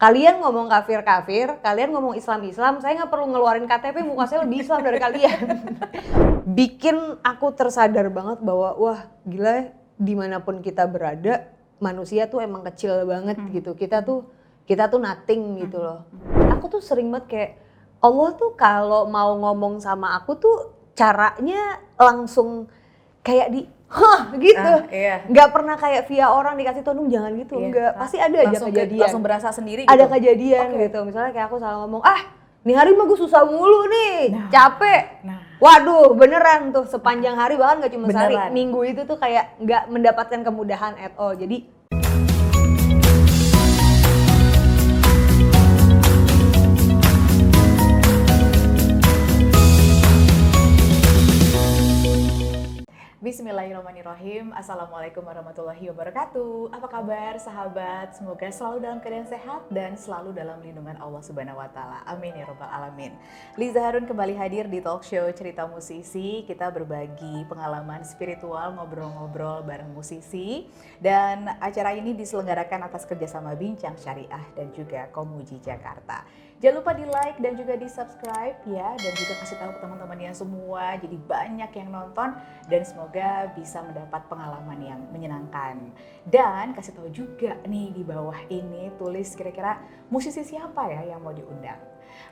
Kalian ngomong kafir, kalian ngomong Islam, saya nggak perlu ngeluarin KTP, muka saya lebih Islam dari kalian. Bikin aku tersadar banget bahwa wah gila, dimanapun kita berada, manusia tuh emang kecil banget gitu. Kita tuh nothing gitu loh. Aku tuh sering banget kayak Allah tuh kalau mau ngomong sama aku tuh caranya langsung kayak gitu. Nggak pernah kayak via orang dikasih tolong jangan gitu, enggak. Pasti ada aja kejadian. Langsung berasa sendiri gitu? Ada kejadian gitu, misalnya kayak aku salah ngomong, nih hari mah gue susah mulu nih, capek. Waduh beneran tuh sepanjang hari, bahkan gak cuma sehari, minggu itu tuh kayak nggak mendapatkan kemudahan at all. Jadi Bismillahirrahmanirrahim. Assalamualaikum warahmatullahi wabarakatuh. Apa kabar sahabat? Semoga selalu dalam keadaan sehat dan selalu dalam lindungan Allah Subhanahu wa taala. Amin ya rabbal alamin. Liza Harun kembali hadir di talk show Cerita Musisi. Kita berbagi pengalaman spiritual, ngobrol-ngobrol bareng musisi. Dan acara ini diselenggarakan atas kerjasama Bincang Syariah dan juga Komuji Jakarta. Jangan lupa di like dan juga di subscribe ya, dan juga kasih tahu ke teman-temannya semua, jadi banyak yang nonton dan semoga bisa mendapat pengalaman yang menyenangkan. Dan kasih tahu juga nih di bawah ini, tulis kira-kira musisi siapa ya yang mau diundang.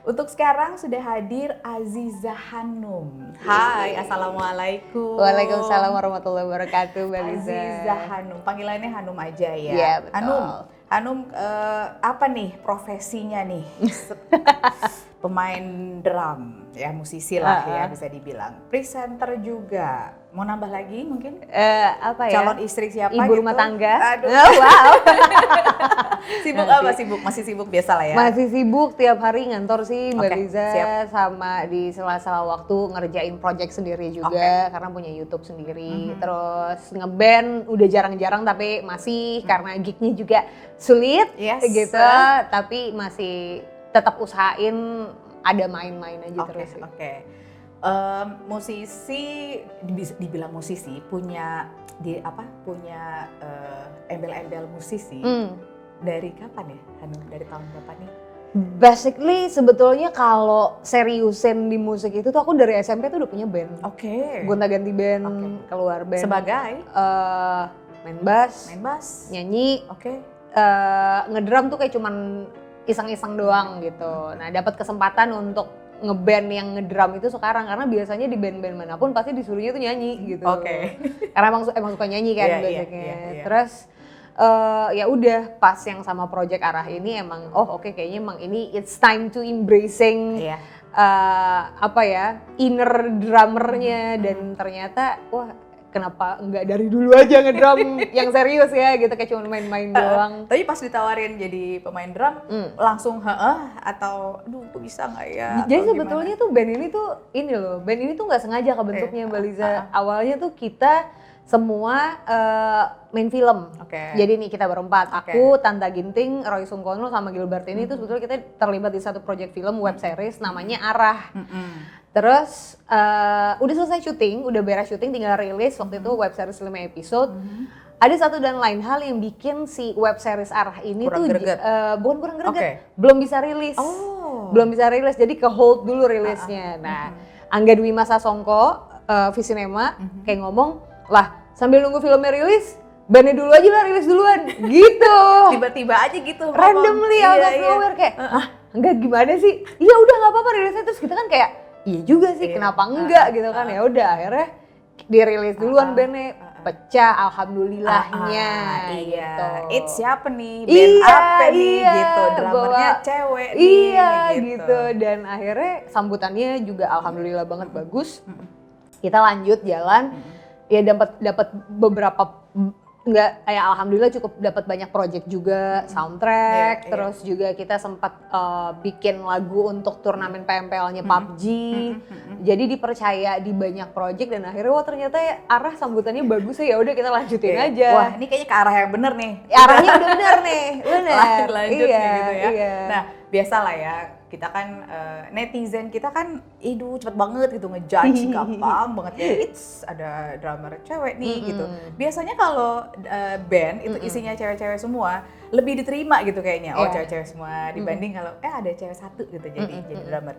Untuk sekarang sudah hadir Aziza Hanum. Hai, assalamualaikum. Waalaikumsalam warahmatullahi wabarakatuh, Mbak Liza. Aziza Hanum, panggilannya Hanum aja ya. Iya, betul. Hanum, apa nih profesinya nih? Pemain drum, ya musisi lah ya bisa dibilang. Presenter juga. Mau nambah lagi mungkin? Apa ya? Calon istri siapa Ibu gitu? rumah tangga. Aduh. Wow. Sibuk apa? Sibuk? Masih sibuk biasa lah ya? Masih sibuk, tiap hari ngantor sih Mbak Liza. Siap. Sama di sela-sela waktu ngerjain project sendiri juga, karena punya YouTube sendiri. Terus ngeband udah jarang-jarang tapi masih karena gignya juga sulit gitu. Tapi masih tetap usahain ada main-main aja terus. Musisi, dibilang musisi punya embel-embel musisi. Dari kapan ya, Hanum? Dari tahun berapa nih? Basically sebetulnya kalau seriusin di musik itu tuh aku dari SMP tuh udah punya band. Gonta-ganti band, keluar band. Sebagai? Main bass, nyanyi. Ngedrum tuh kayak cuman iseng-iseng doang gitu. Nah dapat kesempatan untuk ngeband yang ngedrum itu sekarang, karena biasanya di band-band manapun pasti disuruhnya tuh nyanyi gitu. Karena emang suka nyanyi kan basicnya. Terus ya udah pas yang sama project arah ini emang kayaknya emang ini it's time to embracing inner drummernya. Dan ternyata kenapa enggak dari dulu aja ngedrum yang serius ya gitu, kayak cuma main-main doang. Tapi pas ditawarin jadi pemain drum langsung atau aduh kok bisa nggak ya? Jadi sebetulnya tuh band ini tuh nggak sengaja kebentuknya Mbak Liza. Awalnya tuh kita semua main film. Jadi nih kita berempat, aku, Tanta Ginting, Roy Sungkono sama Gilbert ini tuh sebetulnya kita terlibat di satu project film web series namanya Arah. Terus udah selesai syuting, udah beres syuting, tinggal rilis waktu itu web series 5 episode. Ada satu dan lain hal yang bikin si web series Arah ini bukan kurang greget, belum bisa rilis. Belum bisa rilis, jadi ke hold dulu rilisnya. Nah, Angga Dwi Masa Songko, Visinema kayak ngomong, lah sambil nunggu filmnya rilis, bandnya dulu aja lah rilis duluan, gitu. Tiba-tiba aja gitu. Randomly out of nowhere kayak, enggak gimana sih? Iya udah nggak apa-apa rilisnya. Terus kita kan kayak, iya juga sih, kenapa enggak gitu kan? Ya udah akhirnya dirilis duluan bandnya, pecah alhamdulillahnya. Gitu. It's siapa nih? Band apa nih? Gitu. Drummernya cewek nih. Gitu. Dan akhirnya sambutannya juga alhamdulillah banget bagus. Kita lanjut jalan. Ya dapat beberapa alhamdulillah cukup dapat banyak project juga, soundtrack, terus juga kita sempat bikin lagu untuk turnamen PMPL-nya PUBG. Jadi dipercaya di banyak project dan akhirnya ternyata Arah sambutannya bagus ya udah kita lanjutin aja. Wah, ini kayaknya ke arah yang bener nih. Arahnya udah bener nih, bener. Lanjut nih gitu ya. Nah, biasalah ya kita kan netizen kita kan cepet banget gitu ngejudge, gampang banget ya. Ada drummer cewek nih gitu. Biasanya kalau band itu isinya cewek-cewek semua, lebih diterima gitu kayaknya. Cewek-cewek semua dibanding kalau ada cewek satu gitu jadi drummer.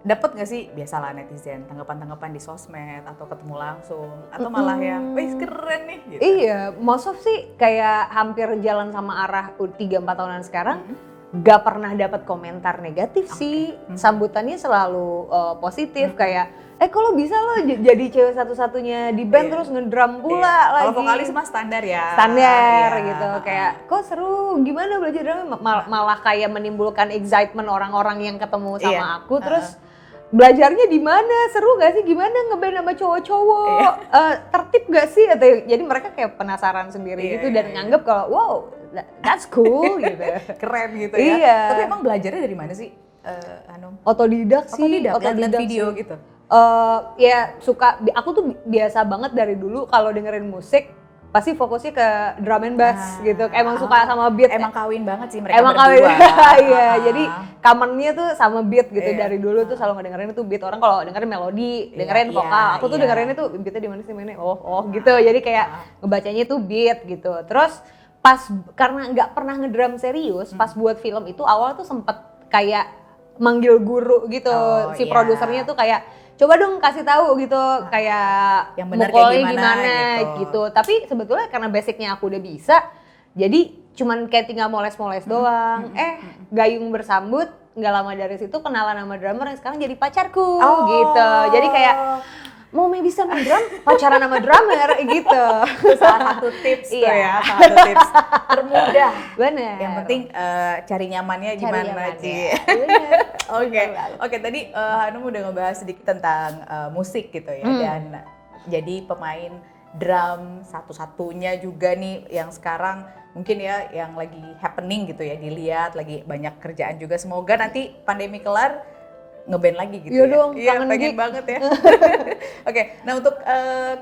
Dapat nggak sih biasalah netizen tanggapan-tanggapan di sosmed atau ketemu langsung atau malah yang wih keren nih gitu. Iya, most of sih kayak hampir jalan sama arah 3-4 tahunan sekarang gak pernah dapat komentar negatif sih. Sambutannya selalu positif kayak kalau bisa lo jadi cewek satu-satunya di band terus ngedrum pula lagi. Kalau vokalis mah standar ya. Standar gitu. Kayak kok seru, gimana belajar drum? Malah kayak menimbulkan excitement orang-orang yang ketemu sama aku terus belajarnya di mana? Seru gak sih? Gimana ngeband sama cowok-cowok? Tertib gak sih? Atau jadi mereka kayak penasaran sendiri gitu dan nganggep kalau wow, that's cool gitu. Keren gitu ya. Iya. Tapi emang belajarnya dari mana sih, Hanum? Otodidak sih. Otodidak video gitu. Ya suka. Aku tuh biasa banget dari dulu kalau dengerin musik pasti fokusnya ke drum and bass gitu. Emang suka sama beat. Emang kawin banget sih mereka emang berdua. Iya, jadi common-nya tuh sama beat gitu. Dari dulu tuh selalu ngedengerin itu beat. Orang kalau dengerin melodi, dengerin vokal. Aku tuh dengerinnya tuh beatnya di mana sih mainnya. Gitu. Jadi kayak ngebacanya tuh beat gitu. Terus pas karena nggak pernah ngedrum serius, pas buat film itu awal tuh sempet kayak manggil guru gitu. Si produsernya tuh kayak coba dong kasih tahu gitu kayak yang benar mukulnya kayak gimana gitu. Tapi sebetulnya karena basicnya aku udah bisa, jadi cuman kayak tinggal moles-moles doang. Gayung bersambut, nggak lama dari situ kenalan sama drummer yang sekarang jadi pacarku gitu. Jadi kayak mau bisa drum pacaran sama drummer gitu. Salah satu tips tuh ya, salah satu tips termudah. Bener. Yang penting cari nyamannya gimana Ci. Oke, tadi Hanum udah ngebahas sedikit tentang musik gitu ya dan jadi pemain drum satu-satunya juga nih yang sekarang mungkin ya yang lagi happening gitu ya, dilihat lagi banyak kerjaan juga. Semoga nanti pandemi kelar ngeband lagi gitu. Iya dong, kangen pengen banget ya. Oke, nah untuk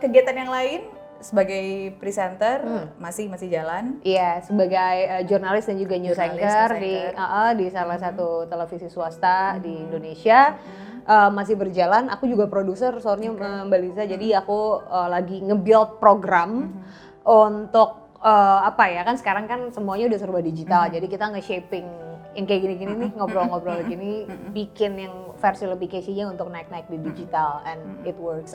kegiatan yang lain sebagai presenter masih jalan? Iya, sebagai jurnalis dan juga news anchor di salah satu televisi swasta di Indonesia masih berjalan. Aku juga produser, soalnya Mbak Liza. Jadi aku lagi nge-build program untuk apa ya, kan sekarang kan semuanya udah serba digital. Jadi kita nge-shaping yang kayak gini-gini nih, ngobrol-ngobrol gini, bikin yang versi lebih casey-nya untuk naik-naik di digital and it works.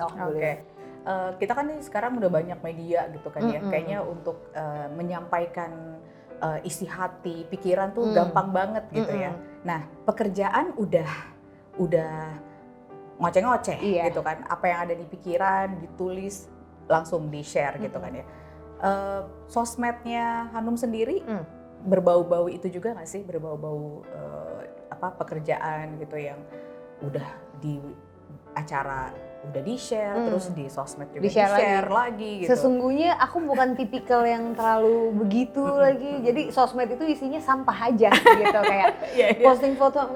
Kita kan nih sekarang udah banyak media gitu kan ya, kayaknya untuk menyampaikan isi hati, pikiran tuh gampang banget gitu ya. Nah, pekerjaan udah ngoceh-ngoceh gitu kan, apa yang ada di pikiran ditulis langsung di-share gitu kan ya. Sosmednya Hanum sendiri berbau-bau itu juga nggak sih, berbau-bau pekerjaan gitu yang udah di acara udah di-share terus di sosmed juga di-share lagi gitu. Sesungguhnya aku bukan tipikal yang terlalu begitu lagi. Jadi sosmed itu isinya sampah aja gitu kayak posting foto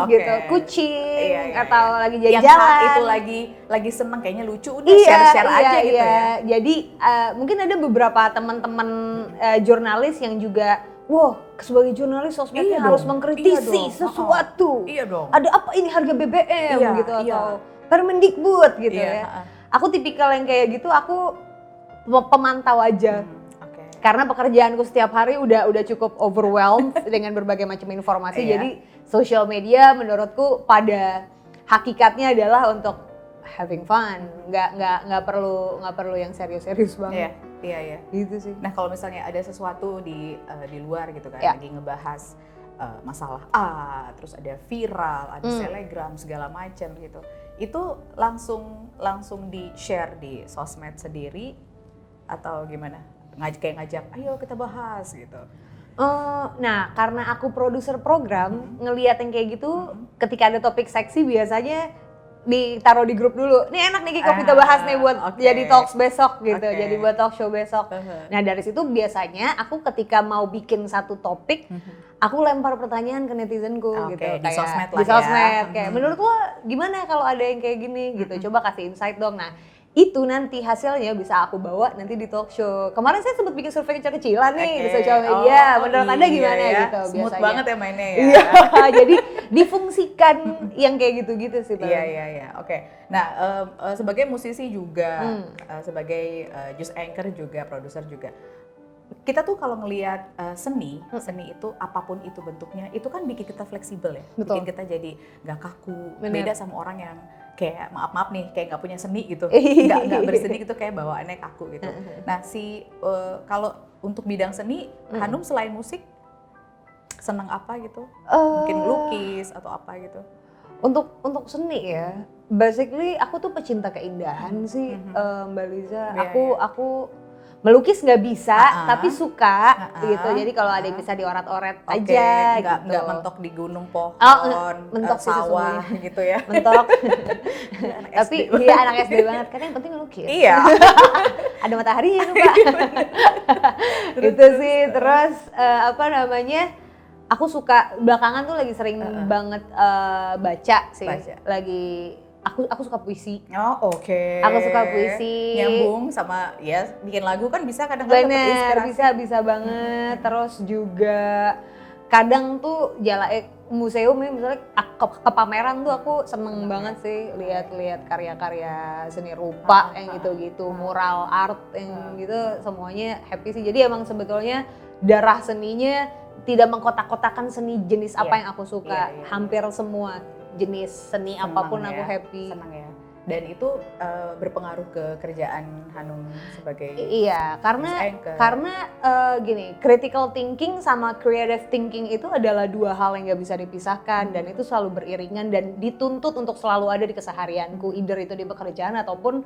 gitu, kucing atau lagi jalan-jalan. Yang saat itu lagi seneng kayaknya lucu udah share-share aja gitu ya. Jadi mungkin ada beberapa teman-teman jurnalis yang juga sebagai jurnalis sosmednya harus mengkritisi sesuatu. Ada apa ini harga BBM gitu atau Permendikbud gitu ya. Aku tipikal yang kayak gitu, aku pemantau aja. Karena pekerjaanku setiap hari udah cukup overwhelmed dengan berbagai macam informasi. Jadi social media menurutku pada hakikatnya adalah untuk having fun, nggak perlu yang serius-serius banget. Iya. Gitu sih. Nah kalau misalnya ada sesuatu di luar gitu kan, lagi ngebahas masalah terus ada viral, ada selegram segala macam gitu, itu langsung di share di sosmed sendiri atau gimana? Ngajak, ayo kita bahas gitu. Nah, karena aku produser program, ngelihat yang kayak gitu, ketika ada topik seksi biasanya ditaruh di grup dulu. Nih enak nih Kiko kita bahas nih buat jadi talks besok gitu, jadi buat talk show besok. Nah dari situ biasanya aku ketika mau bikin satu topik, aku lempar pertanyaan ke netizenku gitu. Di sosmed lah di sosmed, kayak menurut lo gimana kalau ada yang kayak gini gitu, coba kasih insight dong. Nah itu nanti hasilnya bisa aku bawa nanti di talk show. Kemarin saya sempat bikin survei kecil-kecilan nih di sosial media. Menurut Anda gimana ya. gitu Smooth biasanya? banget ya mainnya ya. Iya, jadi difungsikan yang kayak gitu-gitu sih. Iya. Oke. Nah, sebagai musisi juga, sebagai news anchor juga, produser juga. Kita tuh kalau ngelihat seni itu apapun itu bentuknya, itu kan bikin kita fleksibel ya. Betul. Bikin kita jadi nggak kaku. Bener. Beda sama orang yang kayak maaf nih, kayak nggak punya seni gitu, nggak berseni gitu, kayak bawaannya kaku gitu. Nah, kalau untuk bidang seni, Hanum selain musik senang apa gitu? Mungkin lukis atau apa gitu? Untuk seni ya, basically aku tuh pecinta keindahan sih, Mbak Liza. Aku melukis nggak bisa, tapi suka gitu. Jadi kalau ada yang bisa dioret-oret aja gitu. Nggak mentok di gunung, pohon, mentok sawah gitu ya. Mentok. Tapi dia anak SD banget, karena yang penting ngelukis. Iya. Ada mataharinya tuh Pak. Gitu sih. Terus apa namanya? Aku suka belakangan tuh lagi sering banget baca sih. Lagi aku suka puisi. Oh, oke. Aku suka puisi. Nyambung sama ya bikin lagu kan bisa kadang-kadang dapat inspirasi. Bisa banget. Terus juga kadang tuh museum ya misalnya ke pameran tuh aku seneng banget sih lihat karya-karya seni rupa yang gitu-gitu, mural art yang gitu, semuanya happy sih. Jadi emang sebetulnya darah seninya tidak mengkotak-kotakan seni jenis apa yang aku suka. Hampir semua jenis seni apapun aku happy. Senang ya. Dan itu berpengaruh ke kerjaan Hanum sebagai karena gini, critical thinking sama creative thinking itu adalah dua hal yang nggak bisa dipisahkan, dan itu selalu beriringan dan dituntut untuk selalu ada di keseharianku, either itu di pekerjaan ataupun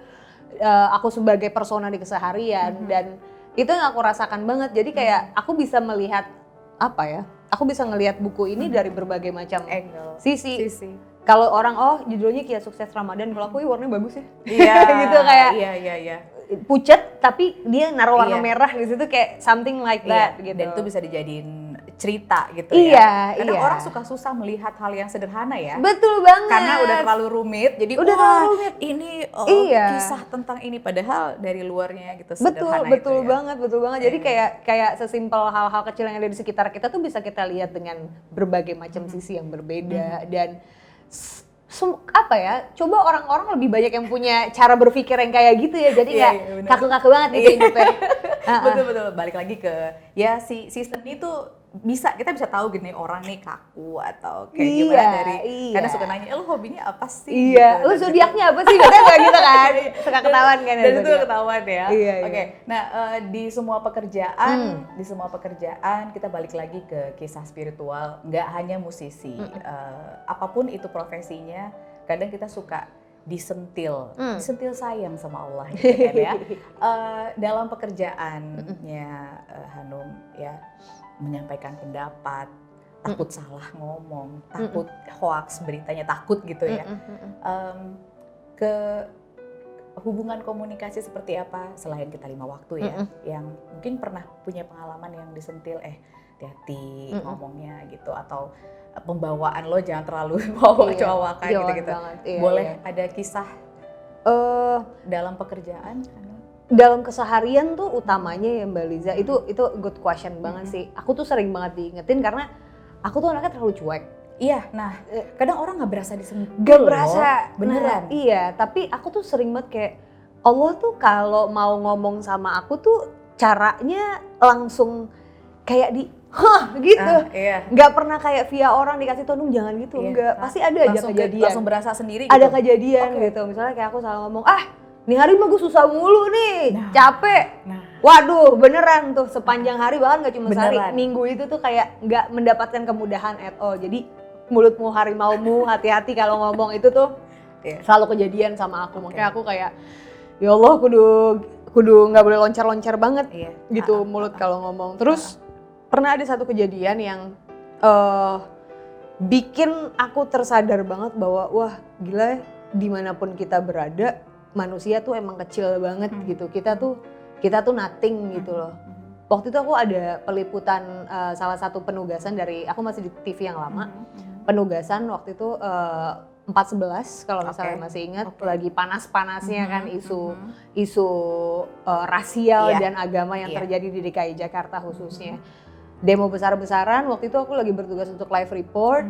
aku sebagai persona di keseharian. Dan itu yang aku rasakan banget. Jadi kayak aku bisa melihat aku bisa ngelihat buku ini dari berbagai macam sisi. Kalau orang judulnya Kiat Sukses Ramadan, kalau aku warnanya bagus ya. Iya. Gitu kayak. Iya. Pucet tapi dia naruh warna merah di situ kayak something like that gitu. Dan itu bisa dijadiin cerita gitu ya. Kadang orang suka susah melihat hal yang sederhana ya. Betul banget. Karena udah terlalu rumit. Jadi terlalu rumit. Ini kisah tentang ini, padahal dari luarnya gitu sederhana. Betul banget. Jadi kayak sesimpel hal-hal kecil yang ada di sekitar kita tuh bisa kita lihat dengan berbagai macam sisi yang berbeda. Dan coba orang-orang lebih banyak yang punya cara berpikir yang kayak gitu ya, jadi nggak kaku-kaku banget gitu hidupnya. Betul. Balik lagi ke si seni itu kita bisa tahu gini orang nih kaku atau kayak gimana karena suka nanya, lu hobinya apa sih? Iya, gitu. lu zodiaknya apa sih? Katanya kayak gitu kan, suka ketahuan kan. Dan itu ketahuan ya. Oke. Nah di semua pekerjaan kita balik lagi ke kisah spiritual. Nggak hanya musisi, apapun itu profesinya, kadang kita suka disentil sayang sama Allah gitu kan ya. Dalam pekerjaannya Hanum ya, menyampaikan pendapat, takut salah ngomong, takut hoax beritanya, takut gitu ya. Ke hubungan komunikasi seperti apa selain kita 5 waktu ya, yang mungkin pernah punya pengalaman yang disentil, hati-hati ngomongnya gitu, atau pembawaan lo jangan terlalu bawa-bawakan gitu-gitu. Boleh ada kisah dalam pekerjaan? Dalam keseharian tuh utamanya ya Mbak Liza, itu good question banget sih. Aku tuh sering banget diingetin karena aku tuh anaknya terlalu cuek. Iya, nah kadang orang nggak berasa disentuh. Gak berasa, beneran. Iya, tapi aku tuh sering banget kayak Allah tuh kalau mau ngomong sama aku tuh caranya langsung kayak gitu. Nggak pernah kayak via orang dikasih tau, jangan gitu, enggak. Pasti ada aja kejadian. Langsung berasa sendiri gitu? Ada kejadian gitu, misalnya kayak aku salah ngomong, nih hari mah gue susah mulu nih, capek. Waduh, beneran tuh sepanjang hari, bahkan gak cuma sehari, minggu itu tuh kayak gak mendapatkan kemudahan at all. Jadi mulutmu harimaumu, hati-hati kalau ngomong itu tuh selalu kejadian sama aku. Makanya aku kayak, ya Allah kudu gak boleh loncar-loncar banget gitu mulut kalau ngomong. Terus pernah ada satu kejadian yang bikin aku tersadar banget bahwa wah gila, dimanapun kita berada, manusia tuh emang kecil banget gitu. Kita tuh nothing gitu loh. Waktu itu aku ada peliputan salah satu penugasan dari, aku masih di TV yang lama. Penugasan waktu itu 4/11 kalau misalnya masih ingat, lagi panas-panasnya kan isu rasial dan agama yang terjadi di DKI Jakarta khususnya. Demo besar-besaran, waktu itu aku lagi bertugas untuk live report.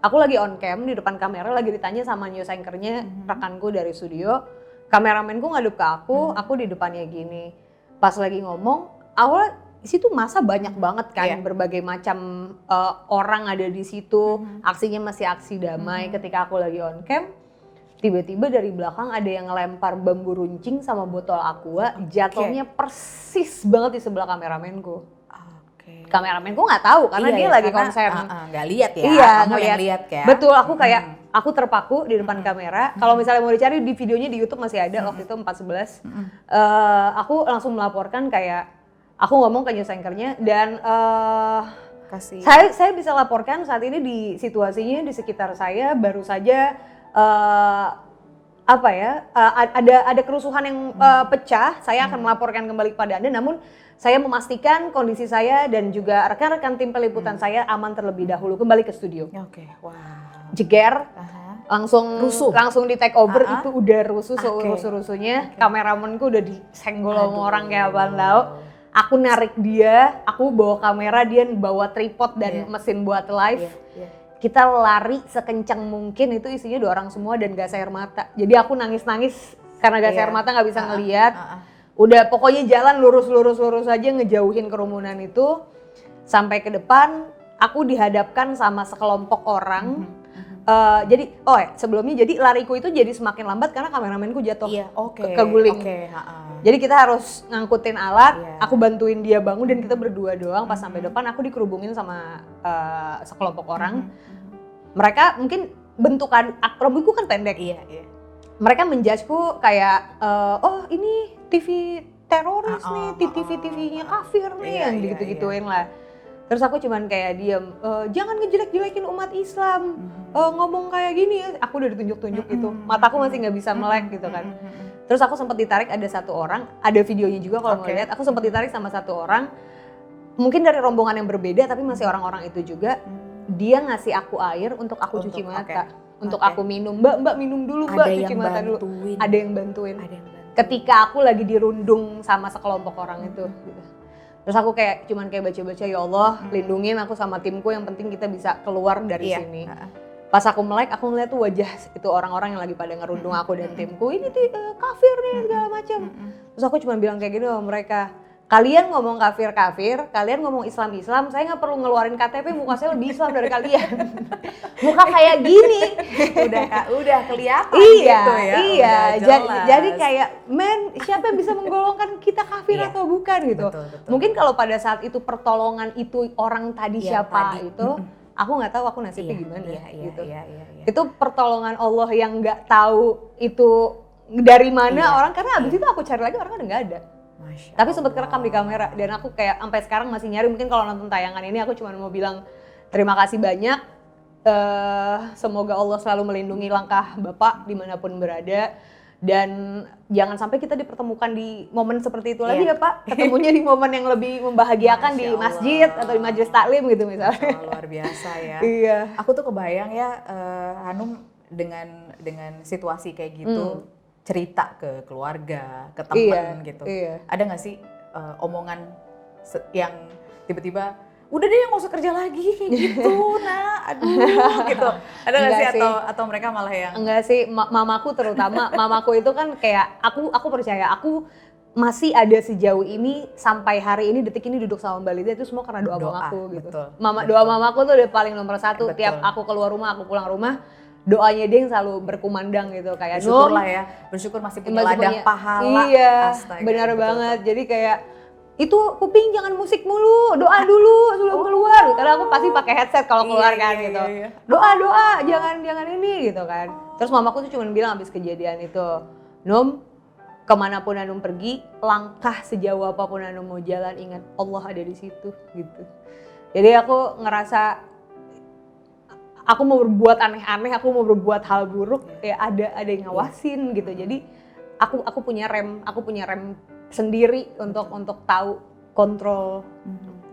Aku lagi on cam di depan kamera, lagi ditanya sama news anchor-nya, rekanku dari studio. Kameramenku ngadep ke aku di depannya gini. Pas lagi ngomong, awalnya di situ masa banyak banget kan, berbagai macam orang ada di situ. Aksinya masih aksi damai. Ketika aku lagi on cam, tiba-tiba dari belakang ada yang ngelempar bambu runcing sama botol aqua, jatuhnya persis banget di sebelah kameramenku. Kameramenku nggak tahu karena dia lagi konser. Nggak lihat ya. Iya, kamu yang lihat ya. Betul, aku kayak aku terpaku di depan kamera. Kalau misalnya mau dicari di videonya di YouTube masih ada waktu itu 4/11. Aku langsung melaporkan kayak aku ngomong ke news anchor-nya dan saya bisa laporkan saat ini di situasinya di sekitar saya baru saja ada kerusuhan yang pecah. Saya akan melaporkan kembali kepada Anda, namun saya memastikan kondisi saya dan juga rekan-rekan tim peliputan saya aman terlebih dahulu. Kembali ke studio. Jeger, langsung di take over. Itu udah rusuh serusuh-rusuhnya. Kameramenku udah disenggol sama orang kayak apaan tau. Aku narik dia, aku bawa kamera, dia bawa tripod dan mesin buat live. Kita lari sekencang mungkin, itu isinya 2 orang semua dan gas air mata. Jadi aku nangis-nangis karena gas air mata nggak bisa ngelihat. Udah pokoknya jalan lurus aja ngejauhin kerumunan itu. Sampai ke depan, aku dihadapkan sama sekelompok orang. Sebelumnya jadi lariku itu jadi semakin lambat karena kameramenku jatuh keguling. Jadi kita harus ngangkutin alat, aku bantuin dia bangun dan kita berdua doang. Pas sampai depan aku dikerubungin sama sekelompok orang. Mereka mungkin bentukan rambutku kan pendek. Mereka menjudgeku kayak ini TV teroris nih, TV-nya kafir nih, yang gitu-gituin lah. Terus aku cuman kayak diam, jangan ngejelek-jelekin umat Islam, ngomong kayak gini ya. Aku udah ditunjuk-tunjuk gitu, mataku masih nggak bisa melek gitu kan. Terus aku sempat ditarik, ada satu orang, ada videonya juga kalau mau lihat. Aku sempat ditarik sama satu orang, mungkin dari rombongan yang berbeda tapi masih orang-orang itu juga. Dia ngasih aku air untuk aku cuci mata, untuk aku minum. Mbak minum dulu, Mbak, cuci mata dulu. Ada yang bantuin. Ketika aku lagi dirundung sama sekelompok orang itu gitu. Terus aku cuman baca-baca, ya Allah lindungin aku sama timku, yang penting kita bisa keluar dari sini. Pas aku melek, aku ngeliat tuh wajah itu orang-orang yang lagi pada ngerundung aku dan timku, ini kafir nih segala macam. Terus aku cuma bilang kayak gini sama mereka, kalian ngomong kafir, kalian ngomong Islam, saya nggak perlu ngeluarin KTP, muka saya lebih Islam dari kalian. Muka kayak gini. udah kelihatan iya, gitu ya. Iya, jadi kayak siapa yang bisa menggolongkan kita kafir atau bukan gitu. Betul. Mungkin kalau pada saat itu pertolongan itu orang tadi siapa itu, aku nggak tahu aku nasibnya gimana gitu. Itu pertolongan Allah yang nggak tahu itu dari mana orang, karena abis itu aku cari lagi orang udah nggak ada. Tapi sempat kerekam di kamera dan aku kayak sampai sekarang masih nyari. Mungkin kalau nonton tayangan ini aku cuma mau bilang terima kasih banyak. Semoga Allah selalu melindungi langkah Bapak dimanapun berada, dan jangan sampai kita dipertemukan di momen seperti itu lagi ya Pak. Ketemunya di momen yang lebih membahagiakan di masjid atau di majelis taklim gitu misalnya. Luar biasa ya. Iya. Aku tuh kebayang ya, Hanum dengan situasi kayak gitu. Cerita ke keluarga, ke teman gitu. Ada nggak sih omongan yang tiba-tiba udah deh nggak usah kerja lagi kayak gitu, gitu. Ada nggak sih atau mereka malah yang enggak sih, mamaku terutama. Mamaku itu kan kayak aku percaya aku masih ada sejauh ini sampai hari ini, detik ini duduk sama Mbak Lida itu semua karena doa mamaku gitu. Doa mamaku tuh udah paling nomor 1. Tiap aku keluar rumah, aku pulang rumah, doanya dia yang selalu berkumandang gitu, kayak bersyukurlah ya, bersyukur masih punya ladang pahala. Iya, benar banget. Jadi kayak itu kuping jangan musik mulu, doa dulu sebelum keluar. Karena aku pasti pakai headset kalau keluar kan gitu. Doa jangan ini gitu kan. Terus mamaku tuh cuma bilang abis kejadian itu, Num, kemanapun Anum pergi, langkah sejauh apapun Anum mau jalan, ingat Allah ada di situ gitu. Jadi aku ngerasa aku mau berbuat aneh-aneh, aku mau berbuat hal buruk, ya ada yang ngawasin gitu. Jadi aku punya rem sendiri untuk tahu kontrol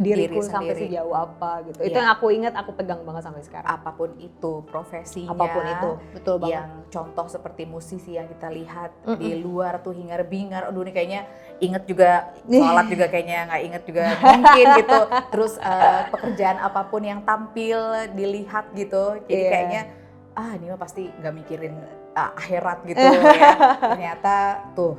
diriku sampai sendiri. sejauh apa gitu. Itu yang aku ingat, aku pegang banget sampai sekarang. Apapun itu profesinya, Apapun itu, betul banget. Yang contoh seperti musisi yang kita lihat di luar tuh hingar-bingar, aduh ini kayaknya inget juga, sholat juga kayaknya nggak inget juga mungkin gitu. Terus pekerjaan apapun yang tampil, dilihat gitu, jadi kayaknya ini mah pasti nggak mikirin akhirat gitu ya. Ternyata tuh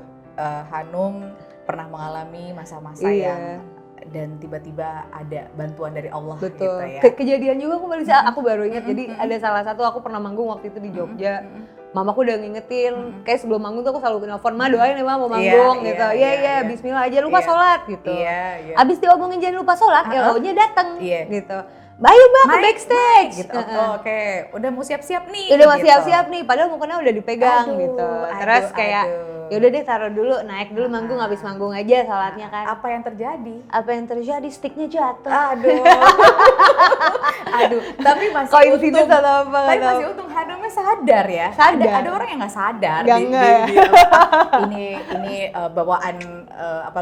Hanum pernah mengalami masa-masa yang dan tiba-tiba ada bantuan dari Allah. Betul. Gitu ya. Kejadian juga aku baru ingat. Jadi ada salah satu, aku pernah manggung waktu itu di Jogja. Mamaku udah ngingetin, kayak sebelum manggung tuh aku selalu nelfon, Ma doain ya Ma mau manggung gitu. Iya, bismillah aja, lupa sholat gitu. Abis diomongin jangan lupa sholat, LO-nya dateng gitu. Bayu Mbak ke backstage gitu. Oke, udah mau siap-siap nih. Udah mau siap-siap nih, padahal mukanya udah dipegang gitu. Terus kayak ya udah deh taruh dulu, naik dulu manggung, habis manggung aja sholatnya kan. Apa yang terjadi? Apa yang terjadi? Sticknya jatuh. Aduh, tapi masih untung. Tapi masih untung Hanumnya sadar ya. Ada orang yang nggak sadar. Ini bawaan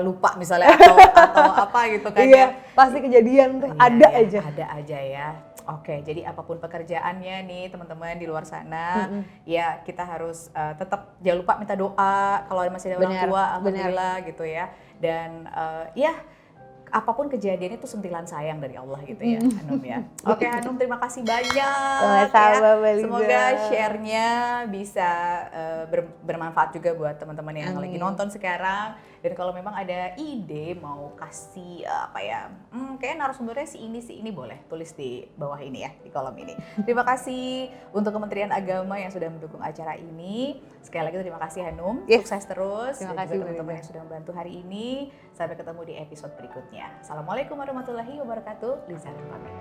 lupa misalnya atau apa gitu kan. Iya, pasti kejadian tuh ada aja. Ada aja ya. Oke, jadi apapun pekerjaannya nih teman-teman di luar sana, ya kita harus tetap jangan lupa minta doa kalau masih ada orang tua, alhamdulillah gitu ya. Dan apapun kejadian itu sentilan sayang dari Allah gitu ya, Hanum ya. Oke Hanum, terima kasih banyak Semoga share-nya bisa bermanfaat juga buat teman-teman yang lagi nonton sekarang. Dan kalau memang ada ide mau kasih kayak narasumbernya si ini boleh tulis di bawah ini ya, di kolom ini. Terima kasih untuk Kementerian Agama yang sudah mendukung acara ini. Sekali lagi terima kasih Hanum, sukses terus. Terima kasih teman-teman yang sudah membantu hari ini. Sampai ketemu di episode berikutnya. Assalamualaikum warahmatullahi wabarakatuh. Liza pamit.